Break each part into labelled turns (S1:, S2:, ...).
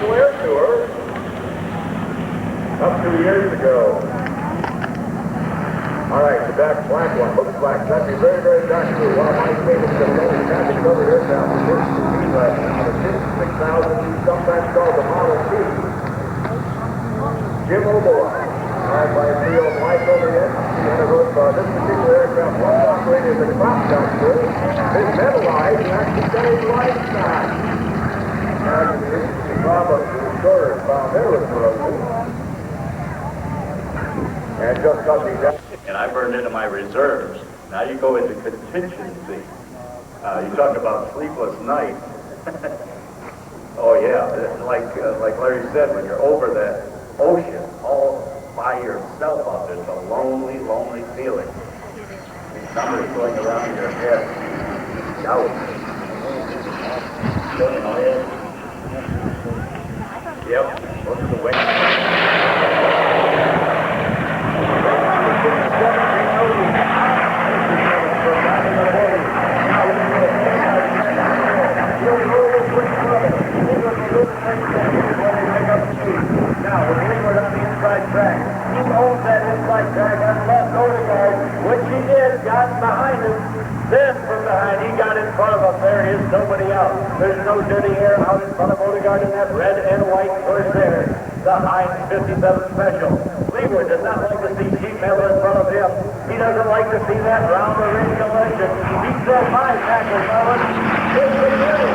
S1: National Air Tour up 2 years ago. All right, the back black one looks like that'd be very, very dark blue. While my table is going to traffic over here down to this right now. The 56,000, sometimes called the Model T. Jim O'Boy. All right, by a trio of lights over here. This particular aircraft was operated as a crop duster. It's metalized and actually got a lifetime. The problem with the shorter found there was corrosion. And just cut me down.
S2: And I burned into my reserves. Now you go into contingency. You talk about sleepless nights. Oh yeah, like Larry said, when you're over that ocean all by yourself out there, it's a lonely, lonely feeling. These numbers going around in your head. Doubt. Yep, look at the way.
S1: Now, we're inward on the inside track. He owns that inside track on the left Odegaard, which he did, got behind him. Then from behind, he got in front of him. There is nobody else. There's no dirty air out in front of Odegaard in that red and white Corsair. The Heinz 57 Special. Leeward does not like to see sheet metal in front of him. He doesn't like to see that round the ring collection. He's still high tackle, fellas. It's the middle.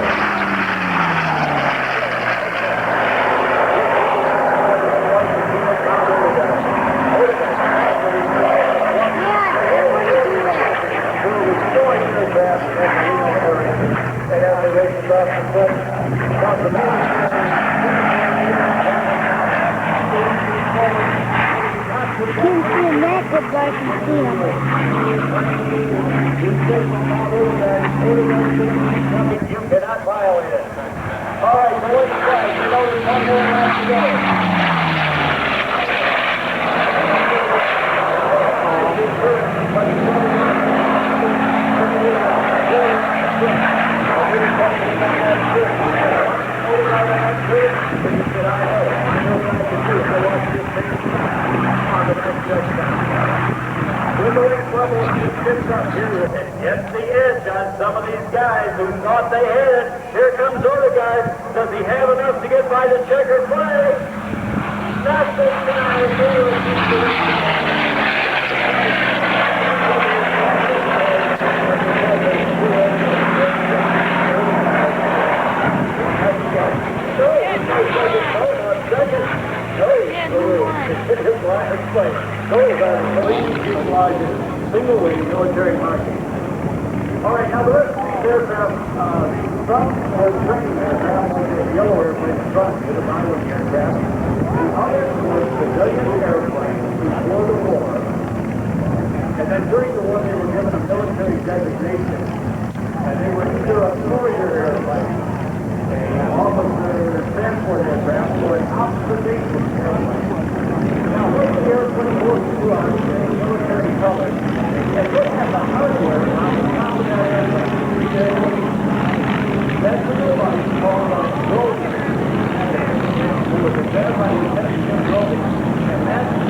S1: You cannot violate it. All right, so what's right? You know there's one more left to go. Gets the edge on some of these guys who thought they had it. Here comes Odegaard. Does he have enough to get by the checker flag? Not this time. Single wing military marking. All right, now the rest of these aircraft, the front or the training aircraft, the yellow airplane front to the bottom of the aircraft. The others were civilian airplanes before the war. And then during the war, they were given a military designation. And they were either a courier airplane, an officer transport aircraft, or an observation airplane. Now, when the airplane was run in military colors, and they have the hardware on the top of that airplane. That's the device called a rotor. It was identified with that rotor, and that's the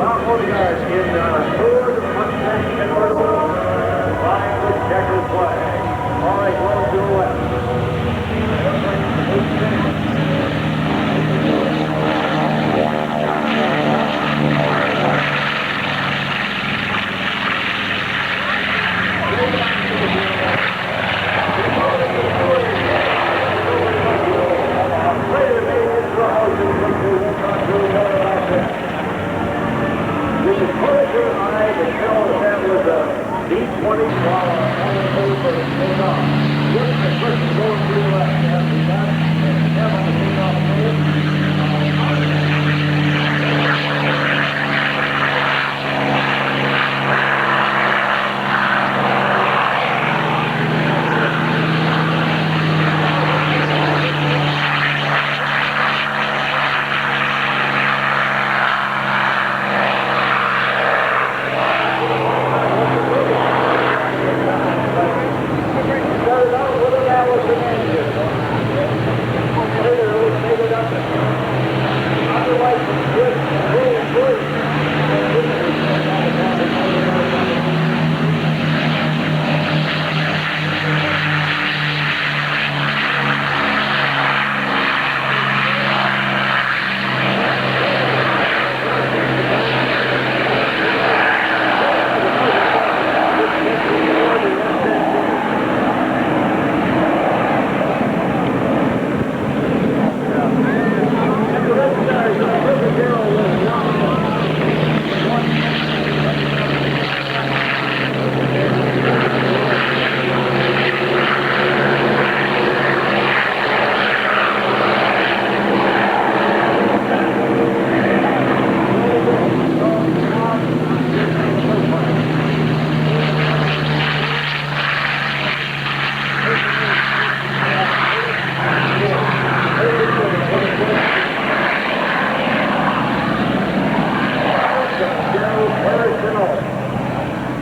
S1: Mount Odegaard in Ford Mustang convertible, flying the checkered flag. All right, well to the left. You can close your eyes and tell that that was a D-20 while on the paper take off. Look at the person going through the left hand. We got it. And have on the takeoff plate. Started out with an Allison engine. Later, we made it up. Otherwise, it's good. Really good.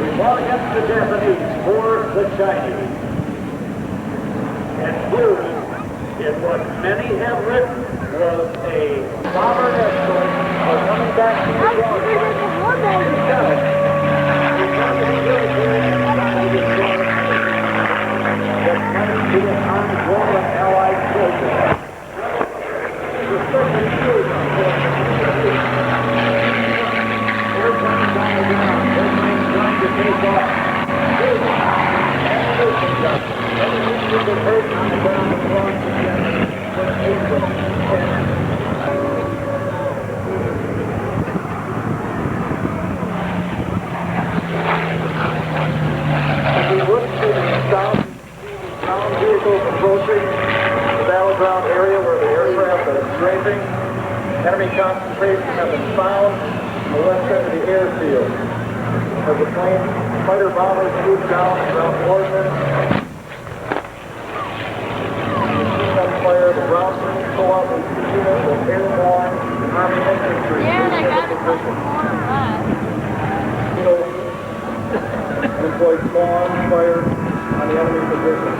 S1: We fought against the Japanese for the Chinese. And here is what many have written was a bomber escort for coming back to the drawing board. Allied soldiers. Airplanes on the ground, airplanes trying to take off. Ammunition ducts. Everything you can hurt on the ground across the apron. As we look to the south, ground vehicles approaching the battleground area where the aircraft are strafing. Enemy concentration have been found on the left end of the airfield. As the plane fighter bombers move down around ordnance, gunfire, the ground troops go up with units of airborne Army infantry.
S3: Yeah, they got it from the corner left.
S1: Employ spawn fire on the enemy position.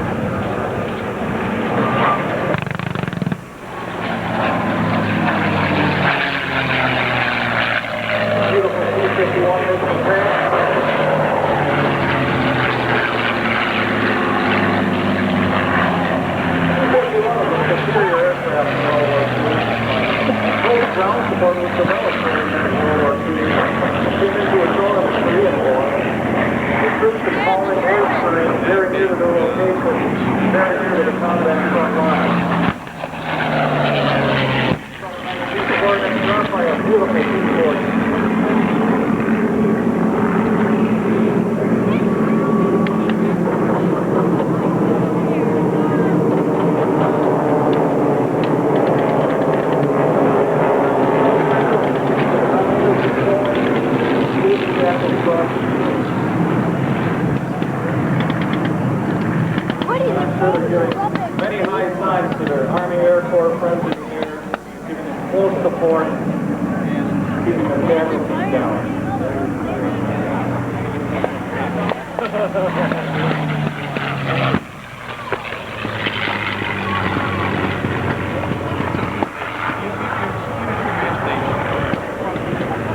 S1: Beautiful C-51 missile tank. C-51 was a superior aircraft in World War II. Full ground support was developed during World War II. Came into its own in the Korean War. The troops could call in airstream very near to their location, very near to the combat front line. These coordinates dropped by a beautiful C-40. Many high signs to their Army Air Corps friends in the air, giving them full support and keeping their casualties down.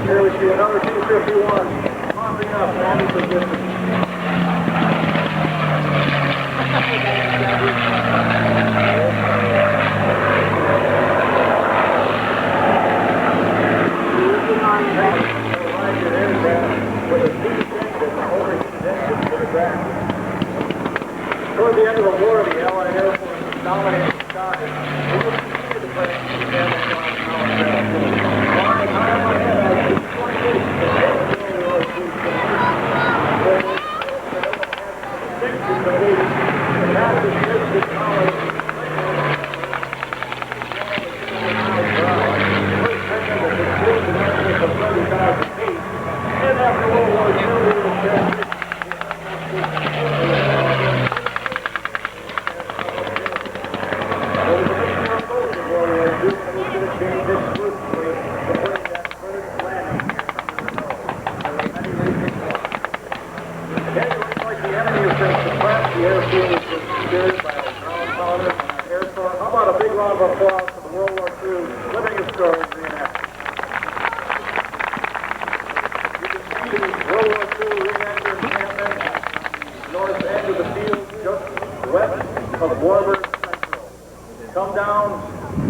S1: Here we see another T-51 popping up out of position. With a steam engine, overheated engine to the ground. Toward the end of the war, the Allied Air Force was dominating the sky. We will continue to play the damage on our flying high on my head, I was 28 the fastest distance college. And after World War II, we were How about a big round of applause for the World War II Living Historians reenactment? You can see the World War II reenactor encampment, north end of the field, just west of Warburg Central. Come down,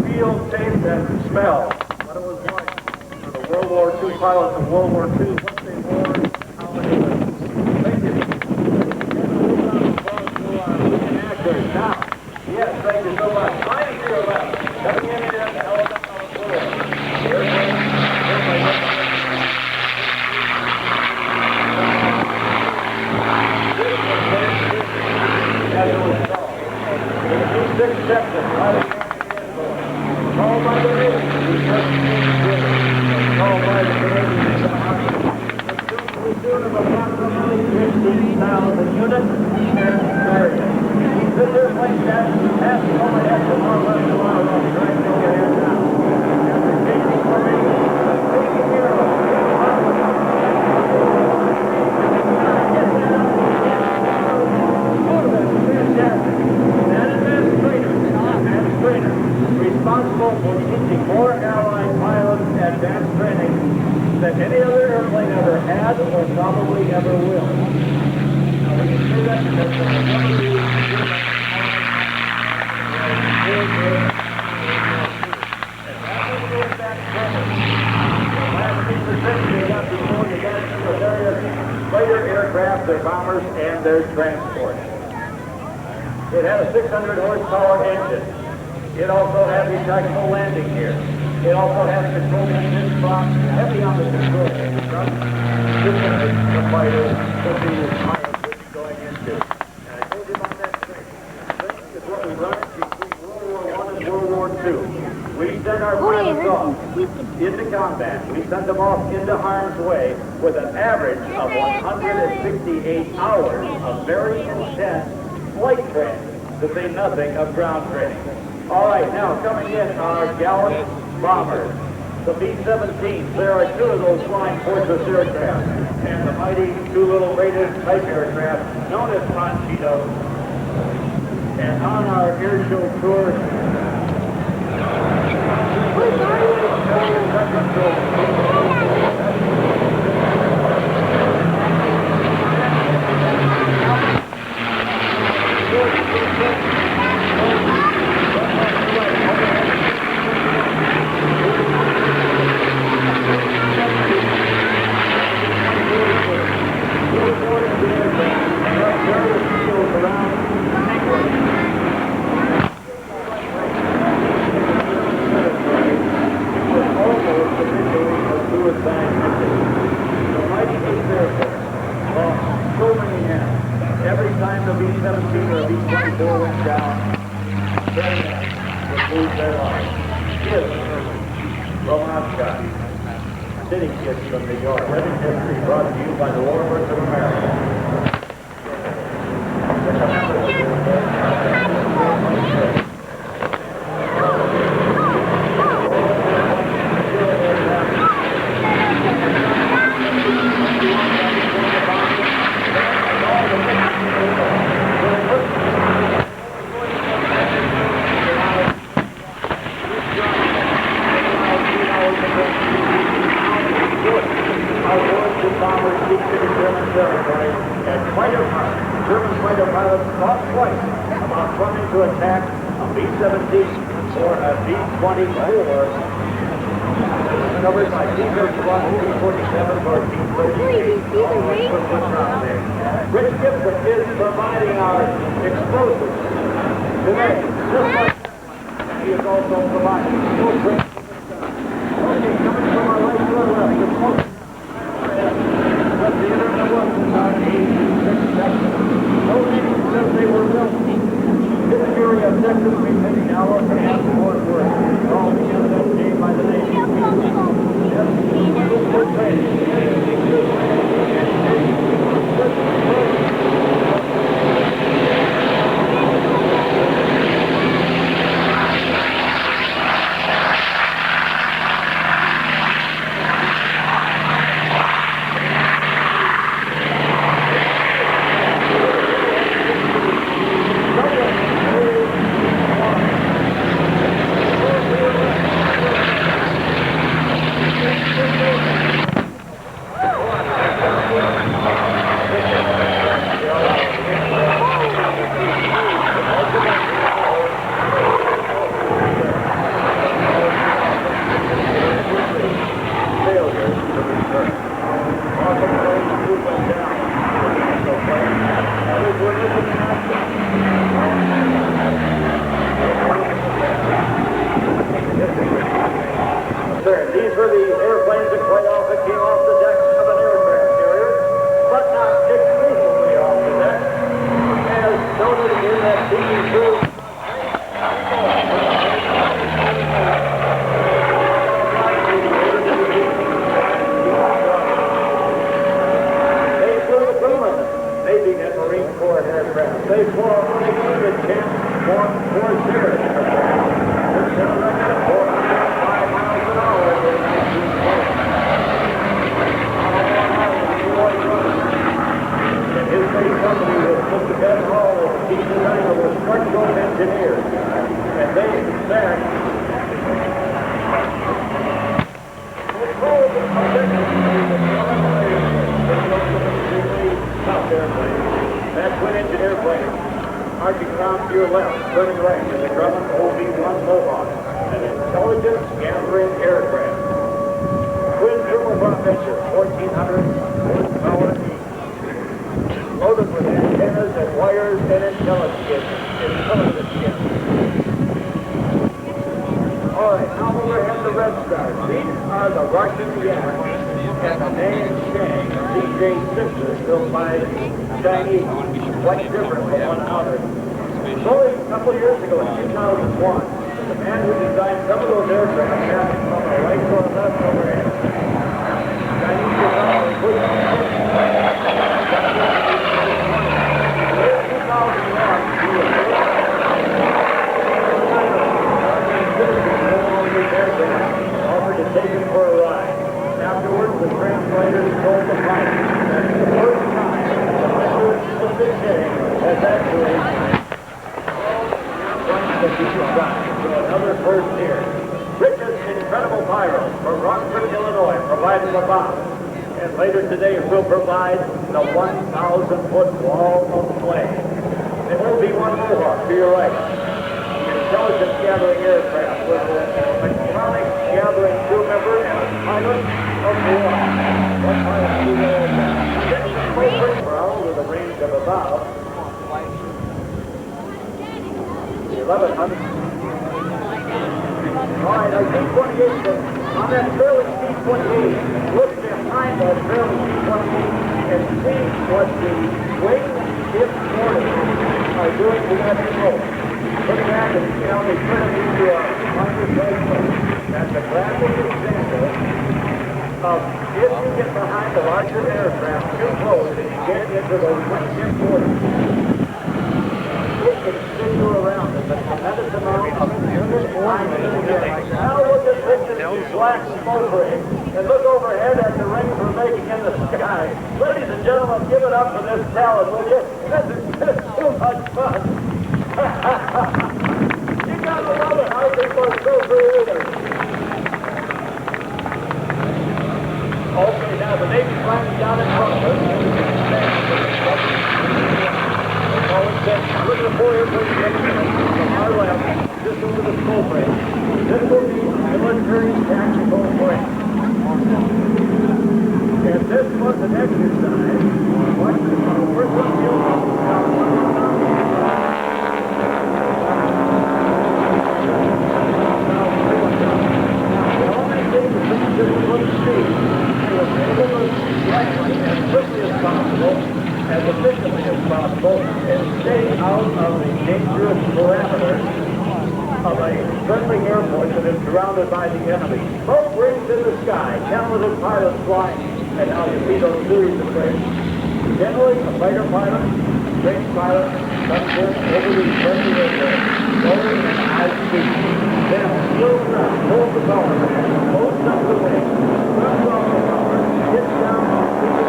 S1: feel, taste, and smell what it was like for the World War II pilots of World War II, what they wore, and how they lived. Thank you. Now, yes, thank you so much. Mine is to your left. Coming in here, the helicopter on the floor. As it was called. In the 6 seconds, right at the called by the Navy. Called by the Canadians. The tune of approximately 15,000 units and areas. This is like that, passing overhead from our west to our right, trying to get here now. After changing formation, taking care of responsible for teaching more Allied pilots advanced training than any other airplane ever had or probably ever will. Now we can say that because there are never really fighter aircraft, their bombers, and their transport. It had a 600 horsepower engine. It also had retractable landing gear. It also had a control engine box, heavy on the control. This is the fighter that the pilot was going into. And I told you about that training. Training is what we learned between World War I and World War II. We sent our pilots off into combat. We sent them off into harm's way with an average of 168 hours of very intense flight training, to say nothing of ground training. All right, now coming in are gallant bombers, the B-17s. There are 2 of those flying fortress aircraft, and the mighty two-little rated type aircraft known as Conchitos. And on our air show tour, every time the B-17 or B-24 went down, very nice would lose their lives. Kids from Oshkosh, city kids from New York. Living history brought to you by the War Birds of America. Good. bombers deep into German territory, and German fighter pilots thought twice about trying to attack a B-17 or a B-24 covered by T-31, T-47, or T-38. Rich Gibson is providing our explosives today, just like he is also providing explosives. Okay, coming from our right to our left, the smoke. The theater that was about 86 seconds. No name says they were built. This fury of Texas may take an hour and a half more work. All together that day by the Navy. Yes, this was These were the airplanes that came off the deck of an aircraft carrier, but not exclusively off the deck, as noted in that TV crew. They flew the Grumman, Navy and Marine Corps aircraft. They flew the Camp 140 aircraft. His base company was put together all as a chief designer with structural engineers. And they, in fact, that twin engine airplane, arcing around to your left, turning right to the Grumman OB-1 Mohawk, an intelligence gathering aircraft. Twin turboprop engine, 1,400 horsepower each. Loaded with antennas and wires and intelligence kits. All right, now overhead the Red Stars. These are the Russian Yak and the Nan Shang DJ-6s built by Chinese, quite different from one another. Only a couple of years ago, in 2001, the man who designed some of those aircraft passed from the right to the left overhead. Chinese designers put offered to take him for a ride. Afterwards, the translators told the pilot that it's the first time the member of the gang has actually the future side. So another first here. Rich's Incredible Pyro from Rockford, Illinois, provided the bomb. And later today will provide the 1,000-foot wall of flame. It will be one Mohawk to your right. Intelligence gathering aircraft with an electronic gathering crew member and a pilot of the one. One pilot to the aircraft. Brown with a range of about 1,100. All right, our T-28, on that trailing T-28, look behind that trailing T-28 and see what the wing ship orders are doing to that control. Look back and see how they turn it into a microphone. That's a graphic example of if you get behind the larger aircraft too close and you get into those wing ship orders, it can spin you around. There's a tremendous amount of unit time in the air. Now look at this black smoke ring and look overhead at the rings we're making in the sky. Ladies and gentlemen, give it up for this talent, will you? This is just too much fun. You gotta love it how people are so creative. Okay, have the Navy flag down in front of us. Look at the four airplanes from our left, just over the smoke break. This will be military tactical break. And this was an exercise. Watch this one. First one field. The only thing the soldiers would see was able to fly as quickly as possible, as efficiently as possible, and stay out of the dangerous parameters of a friendly airport that is surrounded by the enemy. Smoke rings in the sky, talented pilots flying, and now you see those series of things. Generally, a fighter pilot, trained pilot, comes in over the friendly airport, slowly and high speed. Then slows down, pulls the power back, pulls up the wing, runs off the power, gets down to the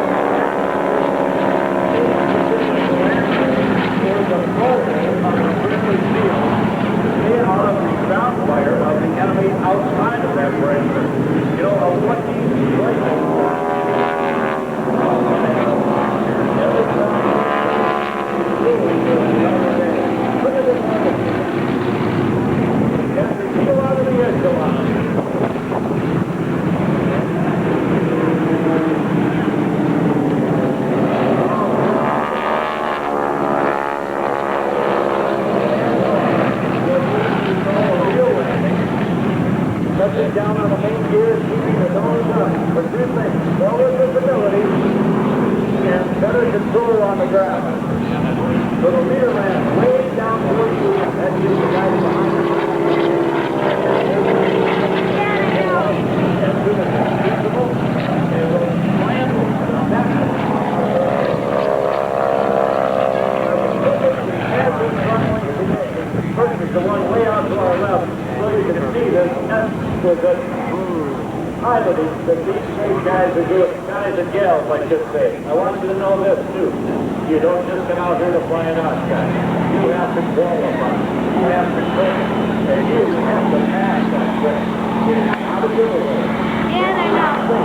S1: the forward of the friendly field, stay out of the ground fire of the enemy outside of that perimeter. You know, a lucky strike. Every time look at this one. As they peel out of the echelon. Touching down on the main gear, keeping the nose up. For two things, forward visibility and better control on the ground. So the leader lands way down towards you, that gives the guys behind him. As soon as it's feasible, it will land backward. First is the one way out to our left, so you can see this was a piloting that these three guys are doing, guys and gals, I should say. I want you to know this too. You don't just come out here to fly an Oshkosh. You have to qualify. You have to train. And you have to pass that train. How to do it.
S3: And I know.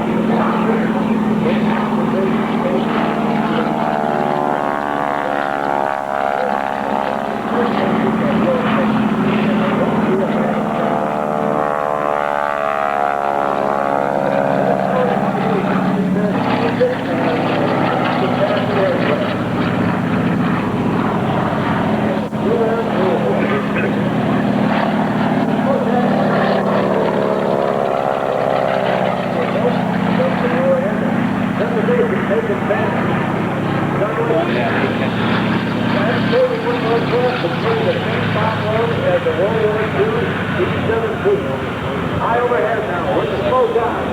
S3: High overhead now, with the smoke on.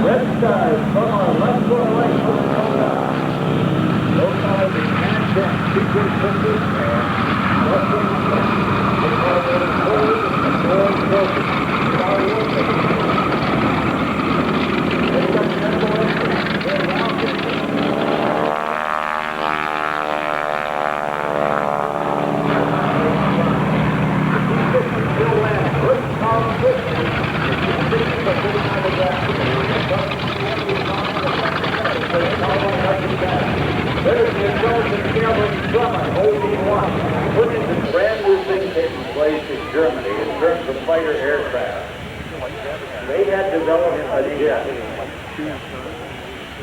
S3: Red stars from our left to our right, with the smoke on. Those guys are catch up, secret fingers, and wrestling stuff. They call them cold and cold broken. They've got tempo entry. They're rounded. Brand new thing taking place in Germany in terms of fighter aircraft. They had developed a jet.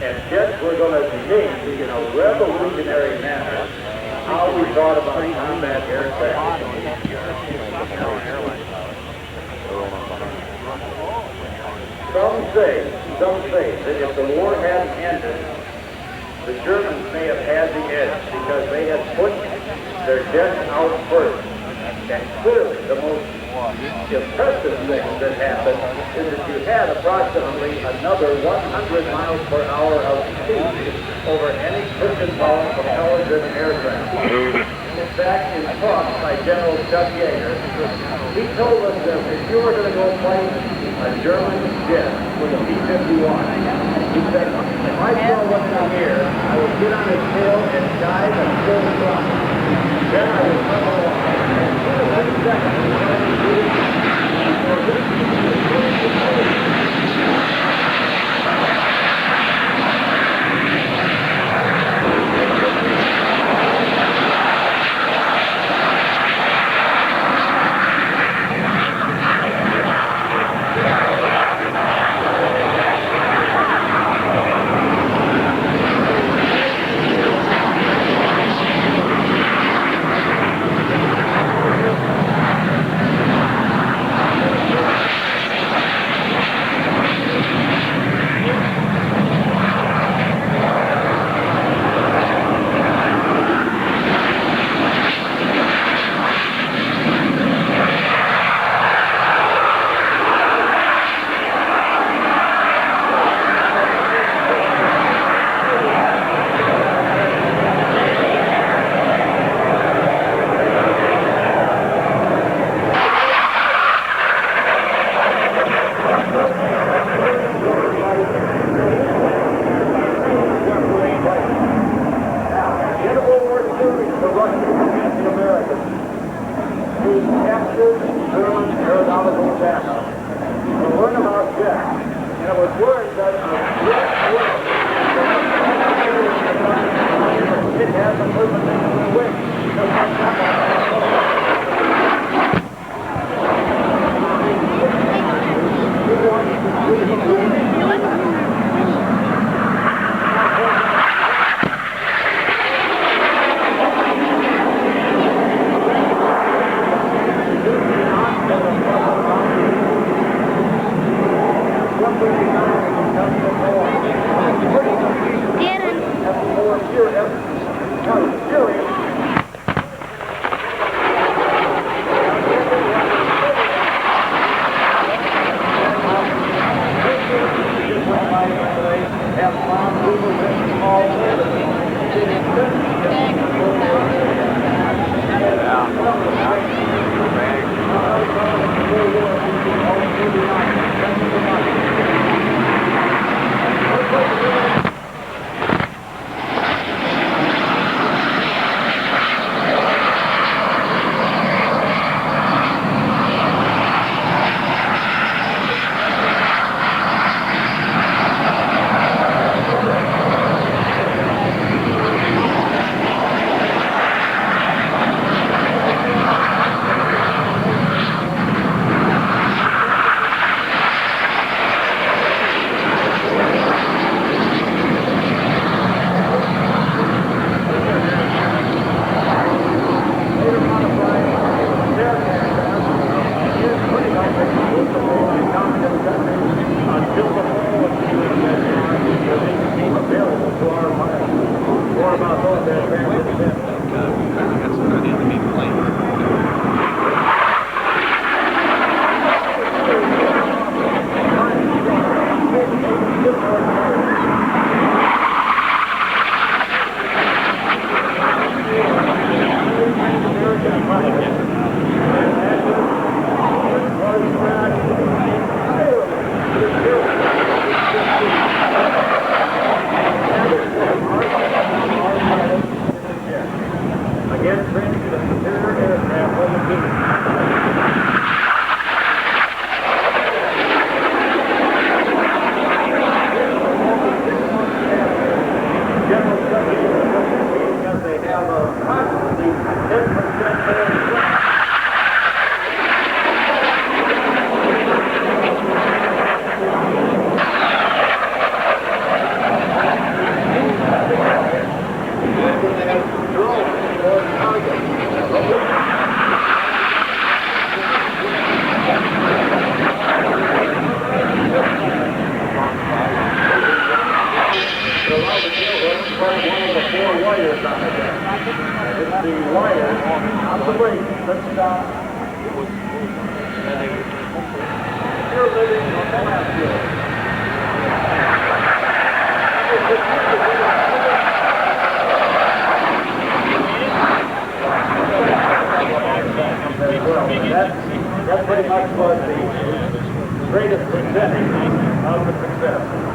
S3: And jets were going to change in a revolutionary manner how we thought about combat aircraft. Some say that if the war hadn't ended, the Germans may have had the edge because they had put their jets out first. And clearly the most impressive thing that happened is that you had approximately another 100 miles per hour of speed over any piston power propellant-driven aircraft. In fact, in talk by General Chuck Yeager, he told us that if you were going to go fight a German jet with a B-51, he said, if I saw one in the air, I would get on his tail and dive and full throttle. Then I would come along. And in 2 seconds,
S1: was words that it has a purpose in the way. That pretty much was the greatest percentage of the success.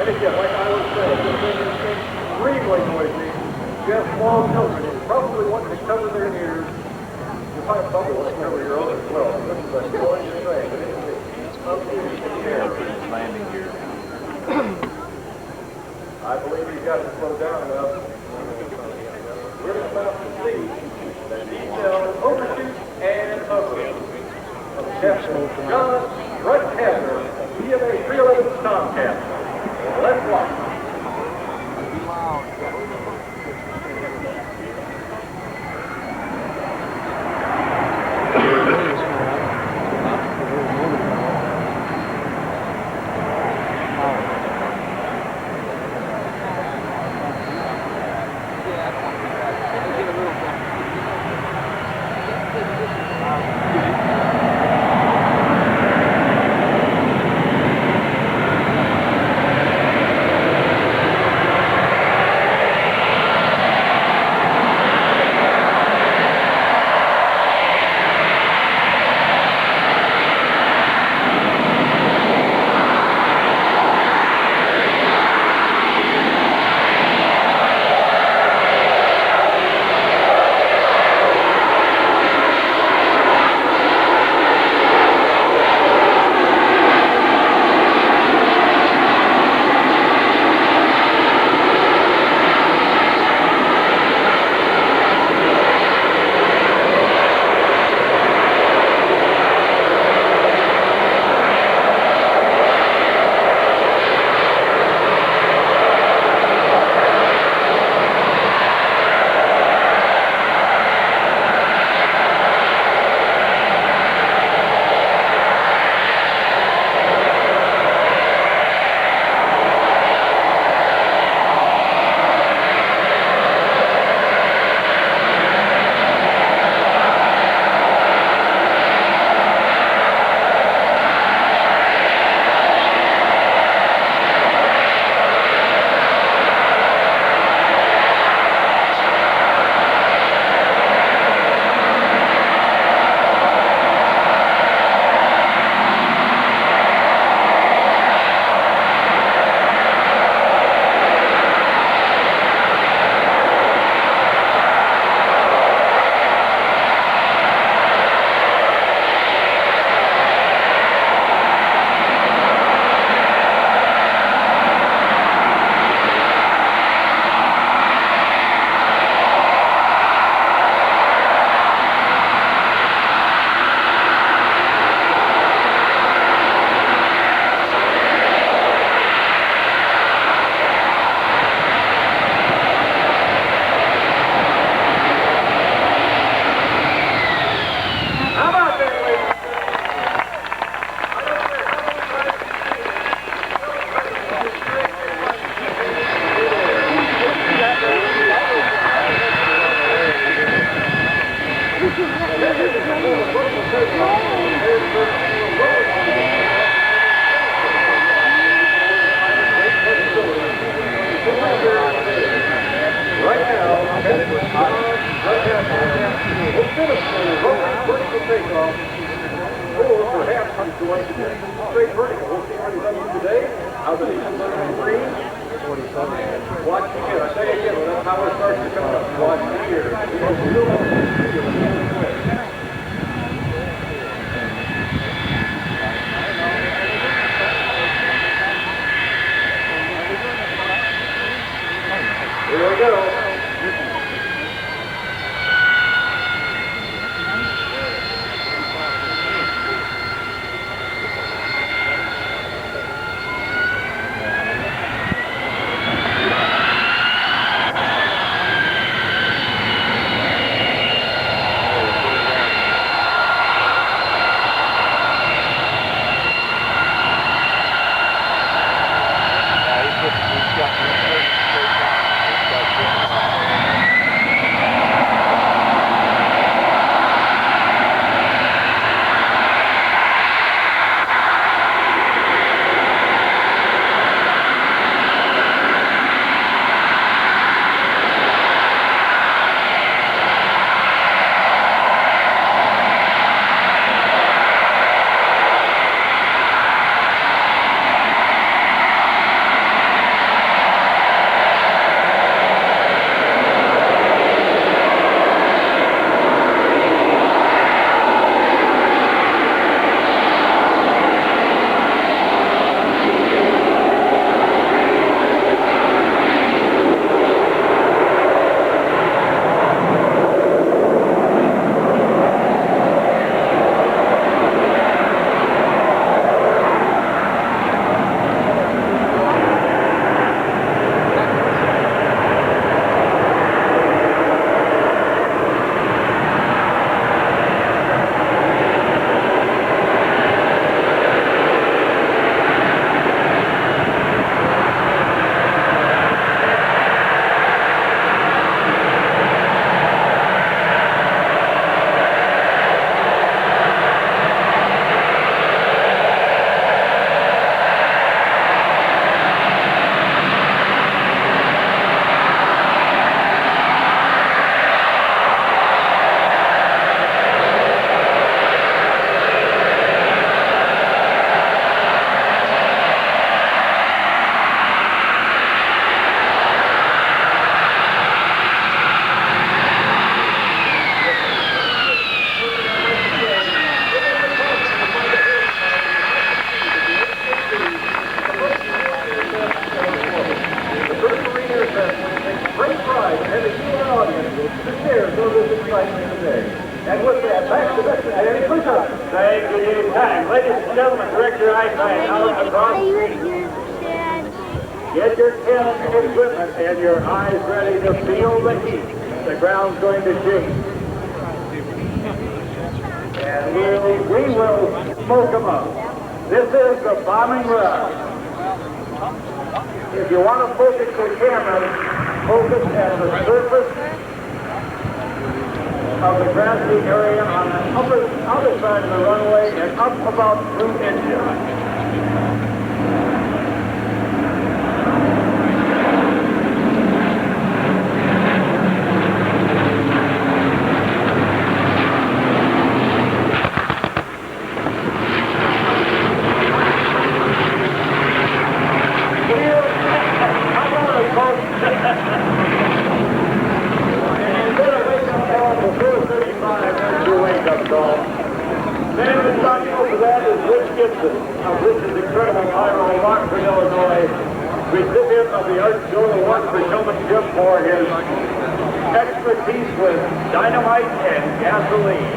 S1: And again, like I was saying, this thing is extremely noisy. you have small children, you probably want to cover their ears. You might probably want to cover your own as well. This is a glorious thing, but it keeps up in the air.
S2: Landing gear.
S1: I believe he's got to slow down now. We're about to see the detailed overshoot and hover of Captain John Brett Kavner, EAA 311 Tomcat. Let's watch. Here we go.
S4: He's got
S1: excitement today. And with that, back to Mr. Danny Bishop.
S3: Thank you anytime. Ladies and gentlemen, direct your eyesight out across the street. Get your tent equipment and your eyes ready to feel the heat. The ground's going to shake. And we will smoke them up. This is the bombing run. If you want to focus your camera, focus at the surface of the grassy area on the other side of the runway and up about 2 inches. Recipient of the Art Journal Award for showmanship for his expertise with dynamite and gasoline.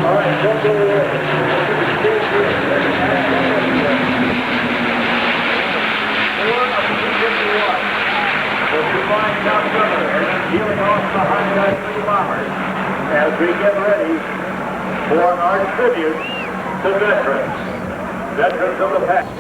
S3: All right, jump over there. We'll be flying down river and healing off the high-dive bombers as we get ready for our tribute to veterans of the past.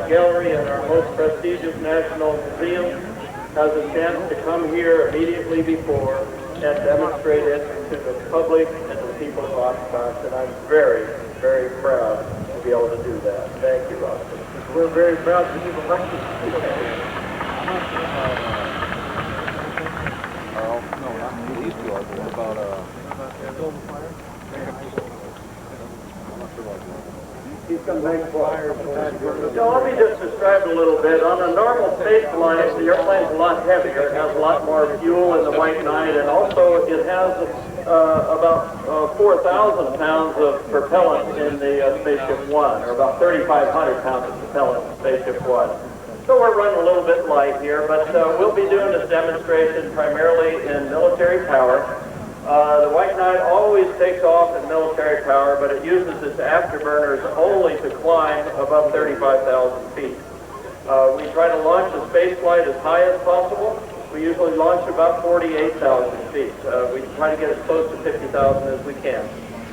S3: Gallery in our most prestigious national museum has a chance to come here immediately before and demonstrate it to the public and the people of Oshkosh, and I'm very, very proud to be able to do that. Thank you, Austin.
S1: We're very proud to be elected.
S4: No, not these two are about
S1: He's going to make flyers.
S3: So let me just describe a little bit. On a normal space flight, the airplane's a lot heavier. It has a lot more fuel in the White Knight, and also it has about 4,000 pounds of propellant in the Spaceship One, or about 3,500 pounds of propellant in Spaceship One. So we're running a little bit light here, but we'll be doing this demonstration primarily in military power. The White Knight always takes off in military power, but it uses its afterburners only to climb above 35,000 feet. We try to launch the space flight as high as possible. We usually launch about 48,000 feet. We try to get as close to 50,000 as we can.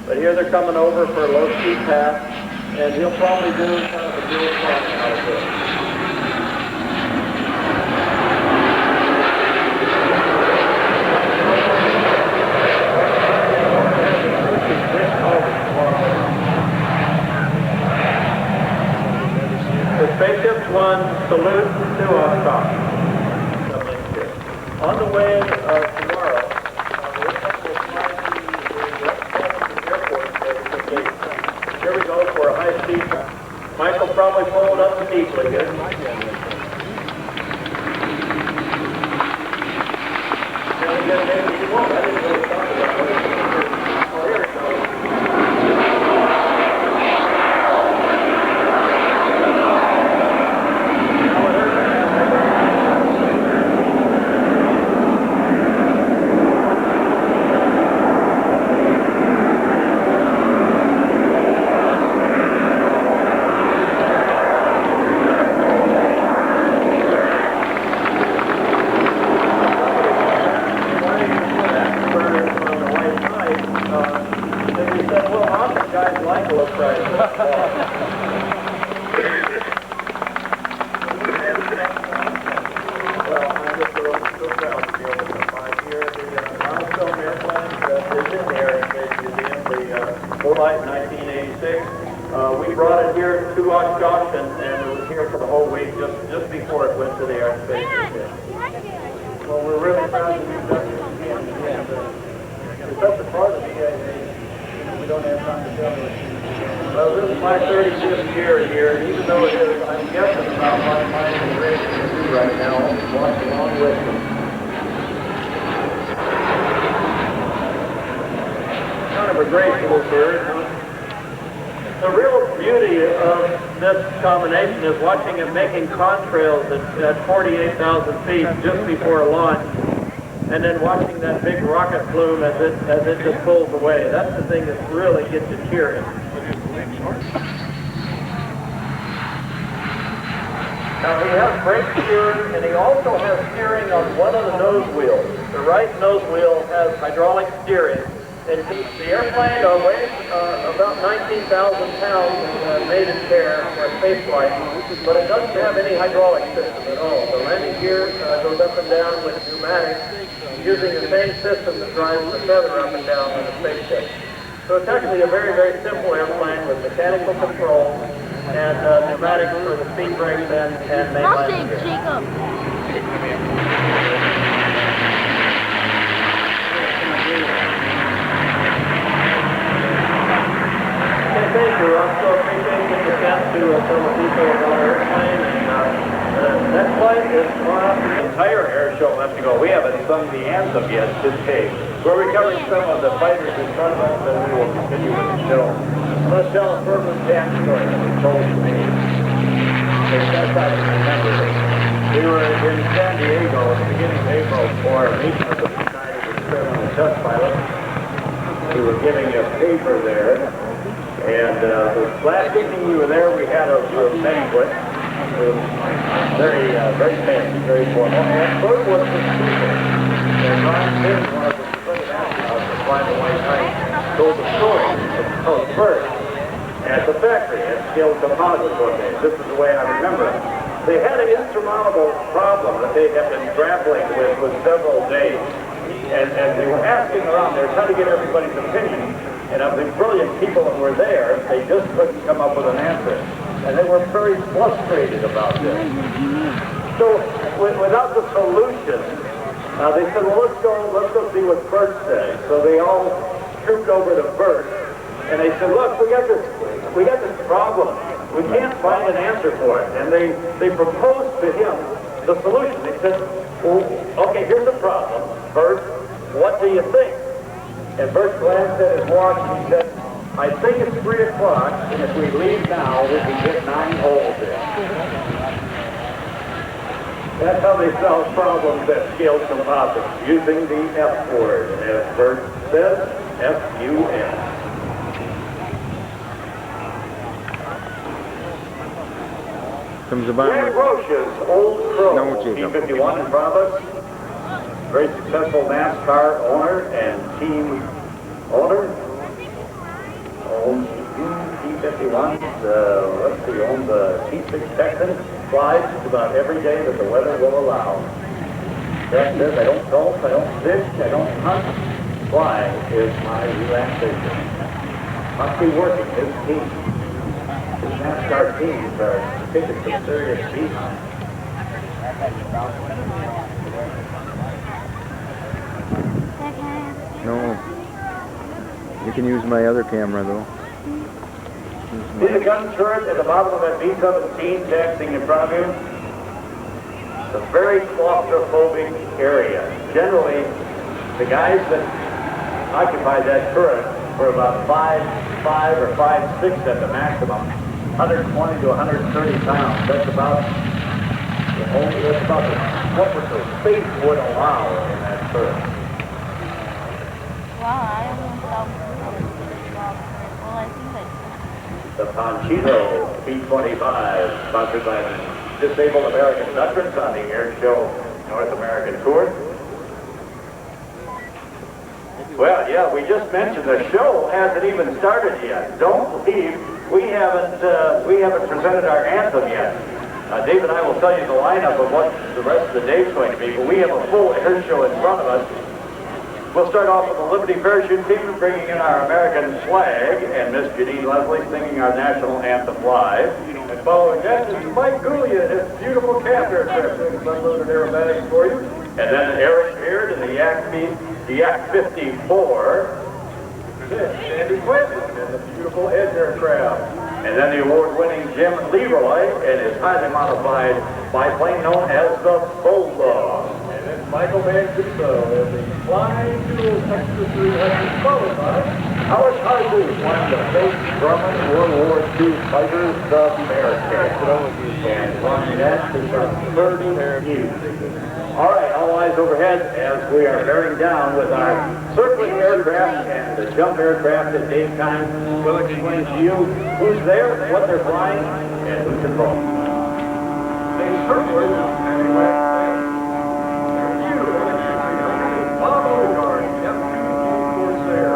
S3: But here they're coming over for a low-speed pass, and he'll probably do kind of a dual flying out of this. The Spaceship One salute to Oshkosh. On the way tomorrow, we're going to fly to the airport. Here we go for a high-speed. Michael probably pulled up deeply here. Maybe you won't. I didn't flight in 1986. We brought it here to Oshkosh, and it was here for the whole week, just before it went to the airspace station.
S1: Well, we're really proud to be done this again. It's such a part of the EAA. We don't have time to tell you.
S3: Well, this is my 35th year here, and even though it is, I'm guessing about my mind and race to do right now, I'll walk along with them. Kind of a great little bird, huh? The real beauty of this combination is watching it making contrails at 48,000 feet just before launch, and then watching that big rocket plume as it just pulls away. That's the thing that really gets you cheering. Now he has brake steering, and he also has steering on one of the nose wheels. The right nose wheel has hydraulic steering. And the airplane weighs about 19,000 pounds made in care for space flight, but it doesn't have any hydraulic system at all. The landing gear goes up and down with pneumatics using the same system that drives the feather up and down on the spaceship. So it's actually a very, very simple airplane with mechanical control and pneumatics for the speed brakes and main landing gear. Thank you, Rob. So appreciate getting the chance to tell the people about our airplane. And next flight is tomorrow.
S2: The entire air show left to go. We haven't sung the anthem yet today. We're recovering some of the fighters in front of us, and we will continue with the show. Let's tell a fervent dance story that was told to me. The best I can remember it. We were in San Diego at the beginning of April for a meeting of the United Experimental Test Pilot. We were giving a paper there. And the last evening we were there, we had a banquet. It was very fancy, very formal. And Bert was the speaker. And Ron Finn, one of the Pacific astronauts to fly the White Knight, told the story of Bert at the factory at Skilled Composites one day. This is the way I remember it. They had an insurmountable problem that they had been grappling with for several days. And they were asking around, they were trying to get everybody's opinion. And of the brilliant people that were there, they just couldn't come up with an answer. And they were very frustrated about this. So without the solution, they said, well, let's go see what Bert says. So they all trooped over to Bert, and they said, look, we got this problem. We can't find an answer for it. And they proposed to him the solution. They said, well, okay, here's the problem. Bert, what do you think? And Bert glanced at his watch and he said, I think it's 3 o'clock, and if we leave now, we can get 9 holes in. That's how they solve problems at Skilled Composites, using the F word. And as Bert says, F-U-N.
S5: Comes about.
S2: Jack Roche's Old Crow, P-51 in front of us. Very successful NASCAR owner and team owner. Owns P-51. Let's see, owns the T6 Texan. Flies about every day that the weather will allow. Jack says, I don't golf, I don't fish, I don't hunt. Flying is my relaxation. Must be working his team. His NASCAR teams are taking some serious behind.
S5: No. You can use my other camera, though.
S2: See the gun turret at the bottom of that B-17 taxiing in front of you? It's a very claustrophobic area. Generally, the guys that occupy that turret for about 5'5" or 5'6" at the maximum, 120 to 130 pounds. That's about what the space would allow in that turret. The Panchito P-25, sponsored by the Disabled American Veterans on the Air Show North American Tour. Well, yeah, we just mentioned the show hasn't even started yet. Don't believe we haven't presented our anthem yet. Dave and I will tell you the lineup of what the rest of the day is going to be, but we have a full air show in front of us. We'll start off with the Liberty Parachute team bringing in our American flag and Miss Janine Leslie singing our national anthem live. And following that is Mike Gooley and his beautiful captor doing some loaded aerobatics for you. And then Eric Beard in the Yak 54. Sandy Quinton in the beautiful Edge aircraft. And then the award-winning Jim Leroy and his highly modified biplane known as the Bulldog. And then Michael Mancuso in the Flying Dual Extra 300 followed by Howard Harbu, one of the big German World War II fighters, the Bearcat. And running that is our 30 years. All right, all eyes overhead as we are bearing down with our circling aircraft and the jump aircraft that Dave Kine will explain to you who's there, what they're flying, and who controls. The circlers, anyway, you, Bob Odegaard, F-2 Corsair.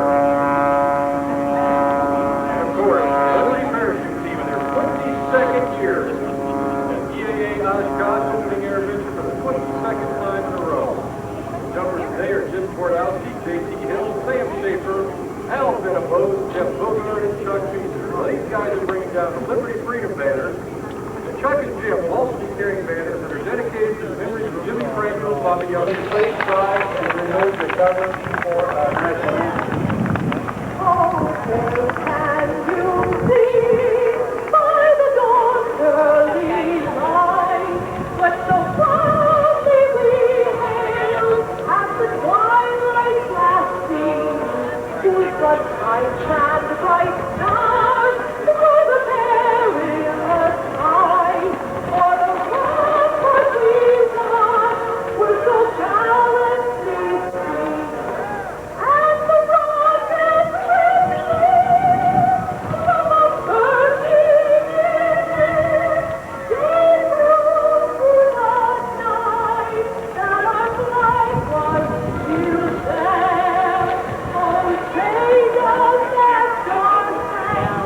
S2: And of course, the Liberty Parachute team in their 22nd year. EAA Oshkosh opening air adventure for the 22nd time in a row. Jumpers today are Jim Twardowski, J.T. Hill, Sam Schaefer, Al Benapose, Jeff Bogart, and Chuck Beezer. Well, these guys are bringing down the Liberty Freedom banners. And Chuck and Jim will also be carrying banners that are dedicated to the memories of Jimmy Franco, Bobby Young, Slade Drive, and the Renault Recover for national anthem.
S6: Oh, can you see by the dawn's early light, when so proudly we hailed at the twilight's last gleam, whose blood stripes and bright stars through the perilous fight, for the rampart we won were so gallantly seen, and the rockets from a bursting engine gave proof through the night that our flag was still there. Oh, say does that star-spangled banner yet wave on a land of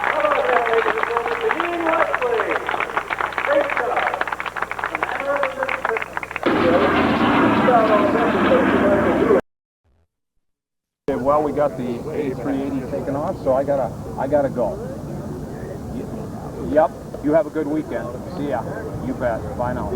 S2: How about that, ladies and gentlemen? Janine Leslie. Great job.
S4: Well, we got the A380 taken off, so I gotta go. Yep. You have a good weekend. See ya. You bet. Bye now.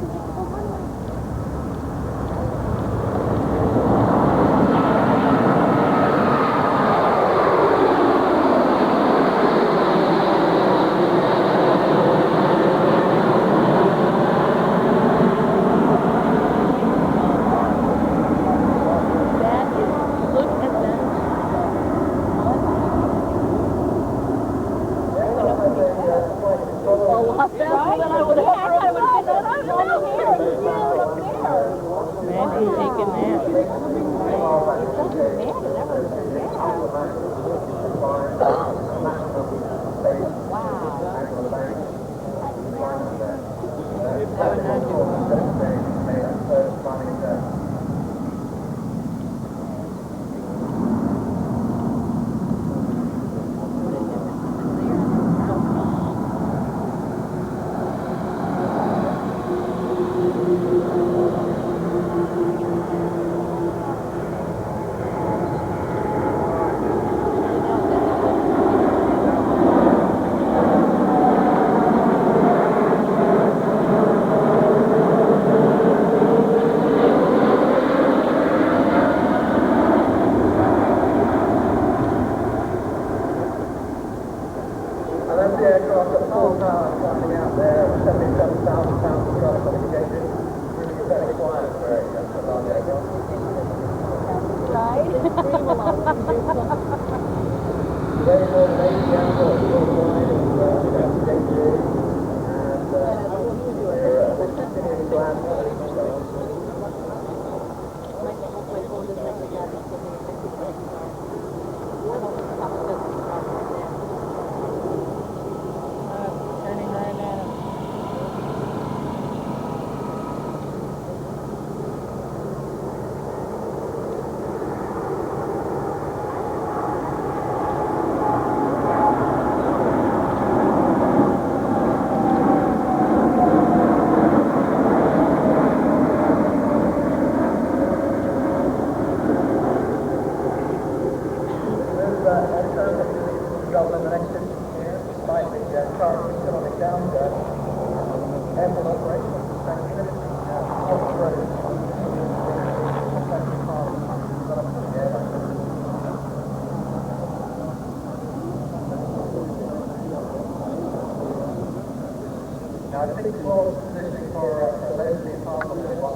S1: Now, 6 floors positioning for emergency parcel in one.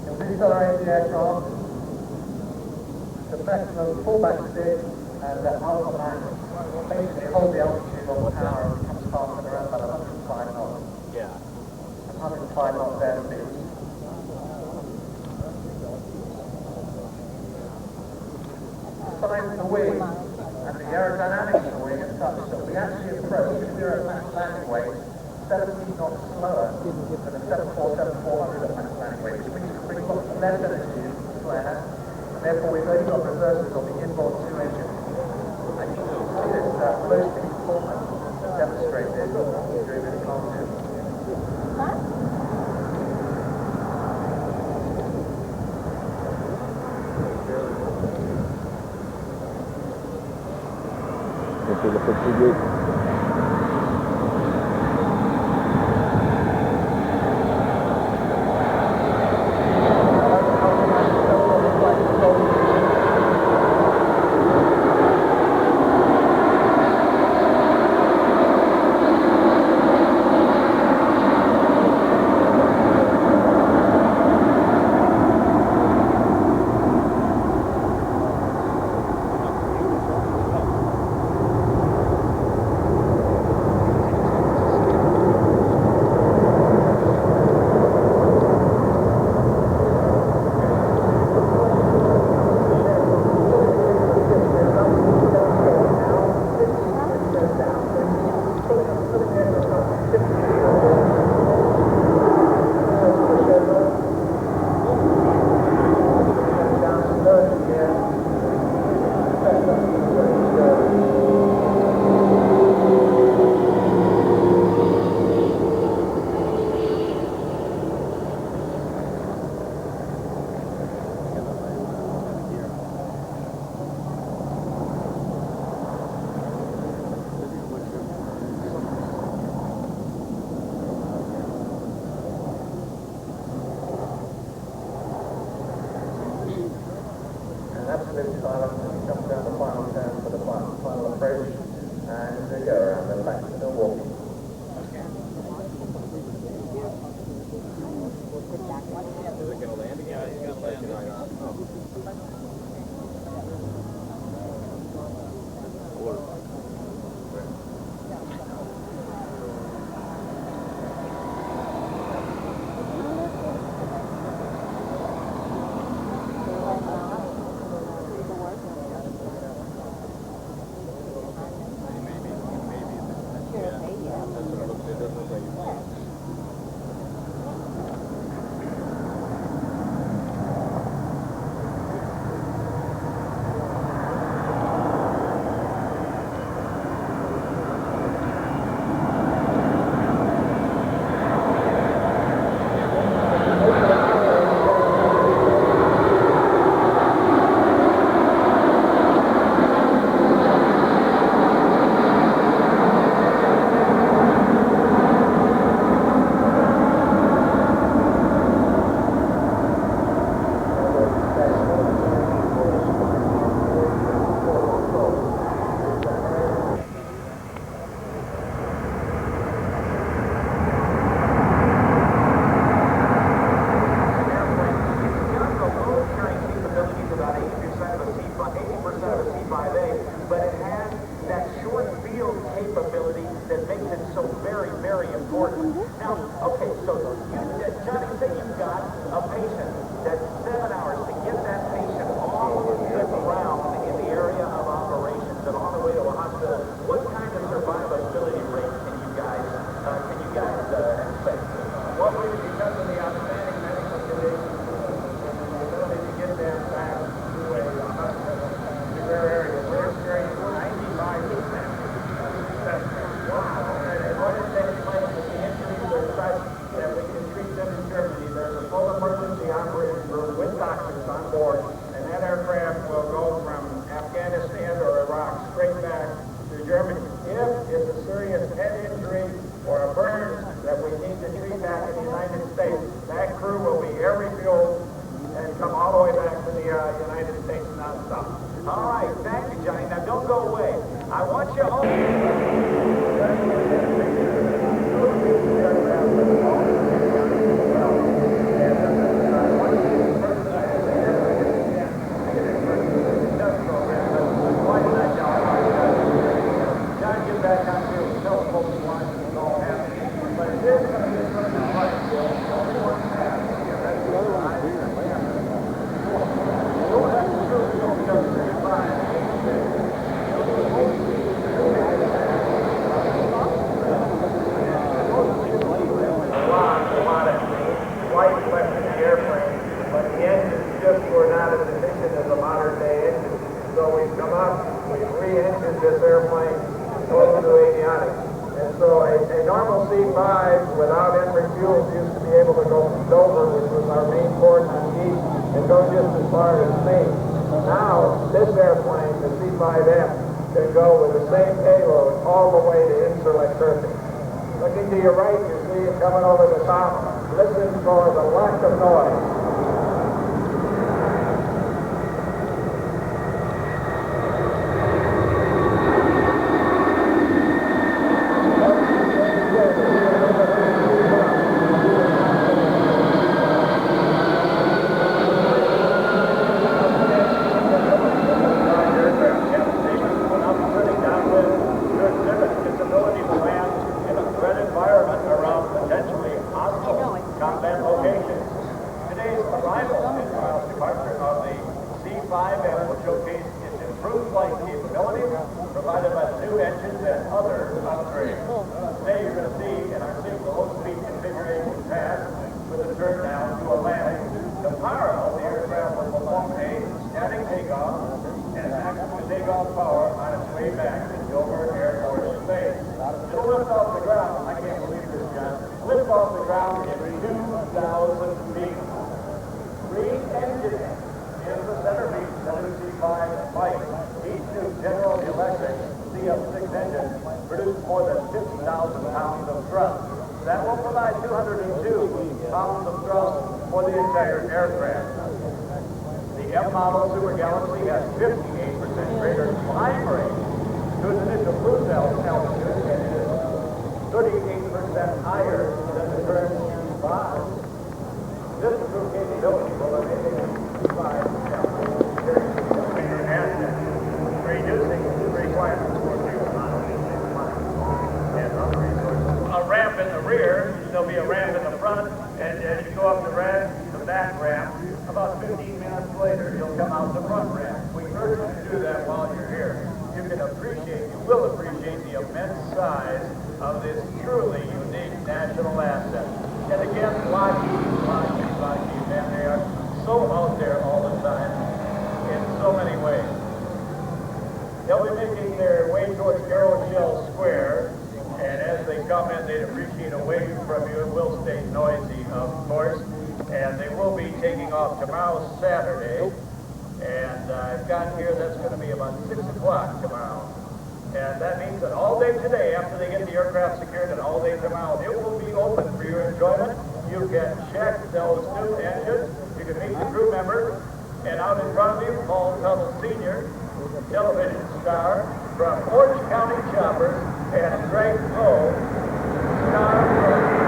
S1: You'll decelerate the aircraft to maximum fullback speed and alpha max. Basically hold the altitude on the tower and comes past at around about 105 knots.
S3: Yeah.
S1: 105 knots airspeed. Size of the wing and the aerodynamics of the wing is such that we actually approach, if we're at max landing weight, 17 knots slower than a 747-400 at max landing weight, which means we bring lots less energy into the flare, and therefore we've only got reversers on the inboard 2 engines. And you can see this boasting performance demonstrated during this cartoon.
S5: Into the 58. Absolute silence as we come down the final turn for the final approach, and we go around and back to Milwaukee.
S4: Is it going to land again? It's going to land again.
S1: There's a full emergency operating room with doctors on board.
S5: way, a normal C5 without entering fuels used to be able to go from Dover, which was our main port on the east, and go just as far as Maine. Now, this airplane, the C5M, can go with the same payload all the way to Insulet Turkey. Looking to your right, you see it coming over the top. Listen for the lack of noise.
S3: Combat locations. Today's arrival in Miles departure of the C5M will showcase its improved flight capability provided by the new engines and other upgrades. Today you're going to see in our single low-speed configuration pass with a turn down to a landing. The power of the aircraft will perform a static takeoff and maximum takeoff power on its way back to Dover Air Force Base. It'll lift off the ground. I can't believe this, John. Lift off the ground in 2,000 feet. Green engine is the centerpiece of the C5 fight. Each new General Electric CL6 engine produced more than 50,000 pounds of thrust. That will provide 202 pounds of thrust for the entire aircraft. The M model Super Galaxy has 58% greater climb rate to its initial cruise altitude and is 38% higher than the current C5. This improved capability will enable the C5 bigger asset, reducing the requirements for fuel and other resources. A ramp in the rear, there'll be a ramp in the front, and as you go up the back ramp, about 15 minutes later, you'll come out the front ramp. We urge you to do that while you're here. You will appreciate the immense size of this truly unique national asset. And again, Lockheed, man, they are so out there all the time in so many ways. They'll be making their way towards Aeroshell Square, and as they come in, they'd appreciate a wave from you. It will stay noisy, of course, and they will be taking off tomorrow, Saturday. And I've got here that's going to be about 6 o'clock tomorrow. And that means that all day today, after they get the aircraft secured, and all day tomorrow, it will be open for your enjoyment. You can check those new engines. You can meet the crew members. And out in front of you, Paul Tuttle Sr., television star from Orange County Choppers, and Greg Poe, star from...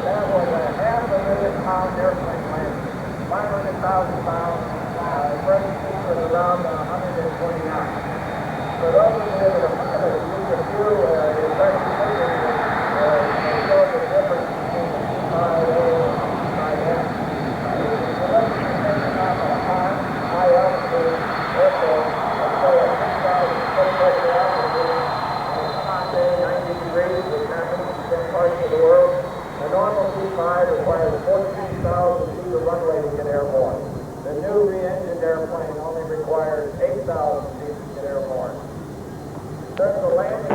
S3: That was a $500,000 airplane landing, 500,000 pounds. The present speed was around 129. For those of you that are pilots, you can view the effective figure and show the difference between the C5A and the C5M. So let's just take it off of a high altitude airport, let's say at 6,000 foot altitude, and it's a hot day, 90 degrees, which happens in some parts of the world. A normal C5 requires 14,000 feet of runway to get airborne. The new re-engined airplane only requires 8,000 feet to get airborne. During the landing,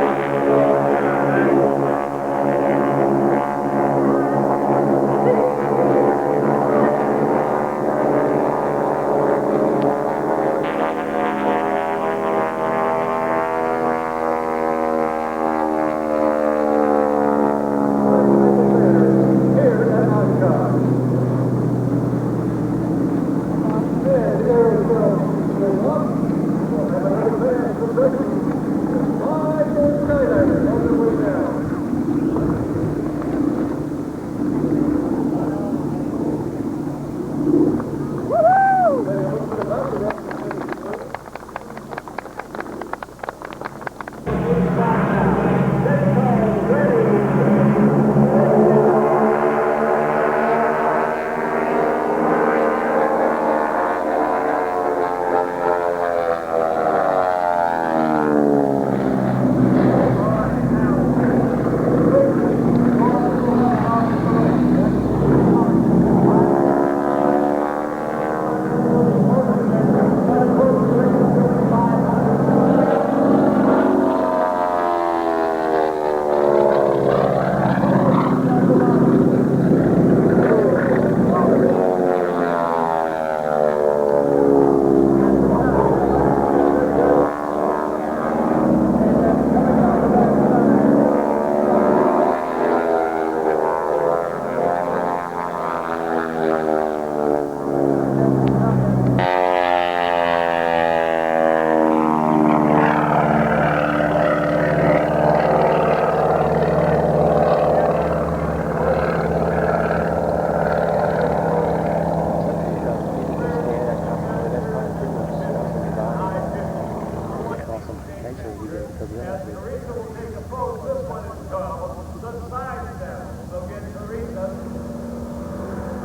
S1: Teresa will take the post. This one is called the side step. So get Teresa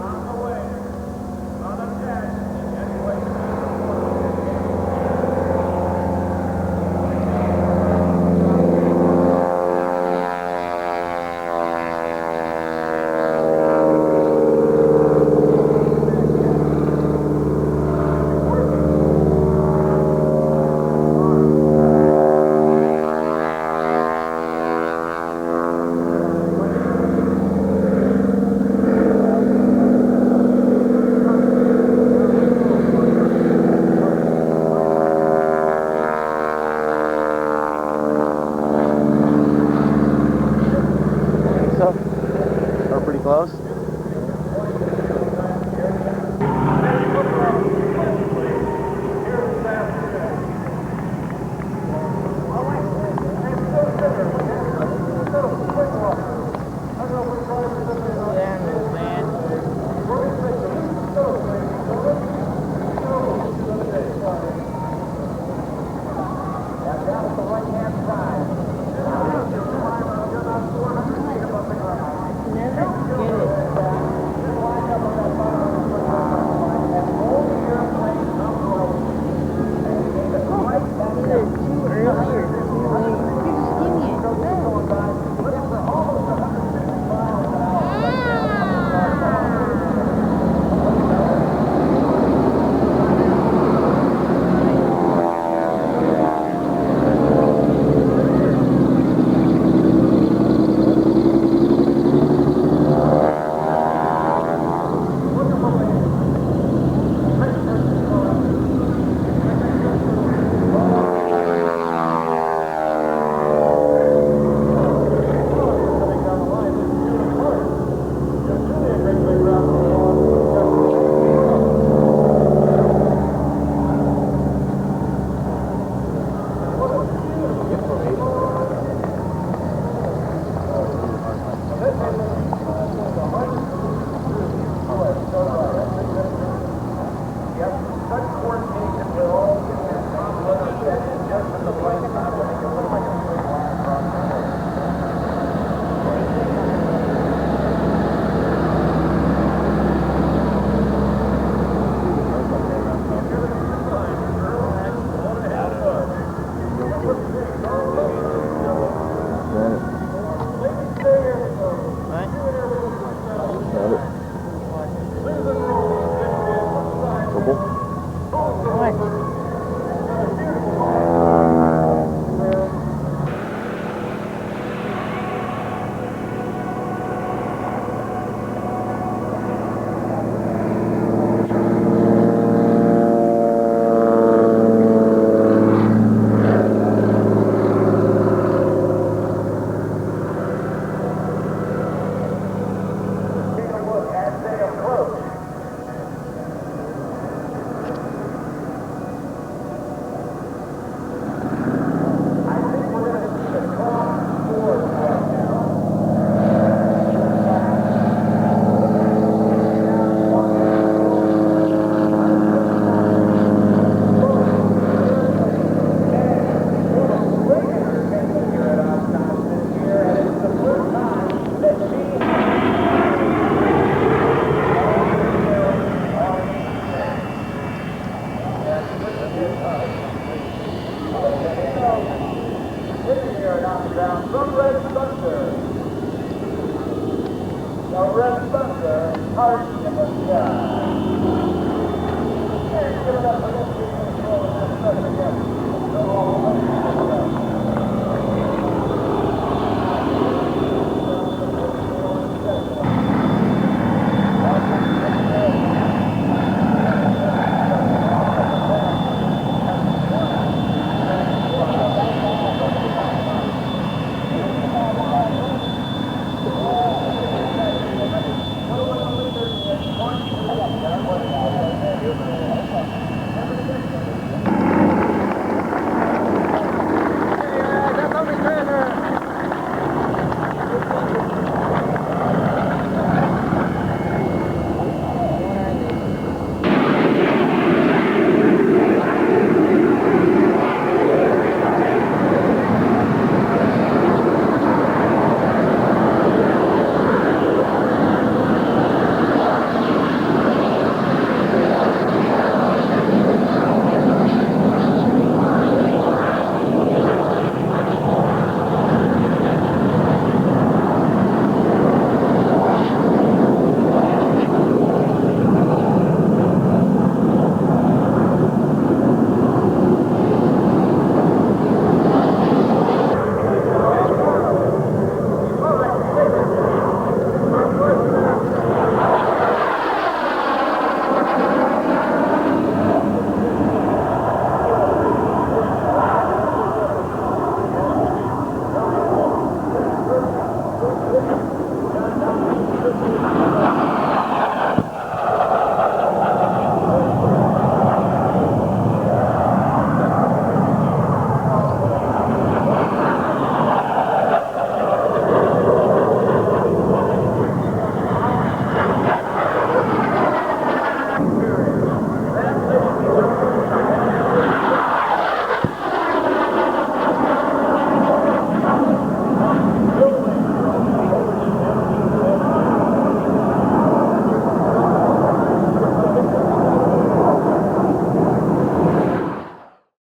S1: on the way, on the deck, anyway.
S7: We're pretty close.
S1: Give it up for this.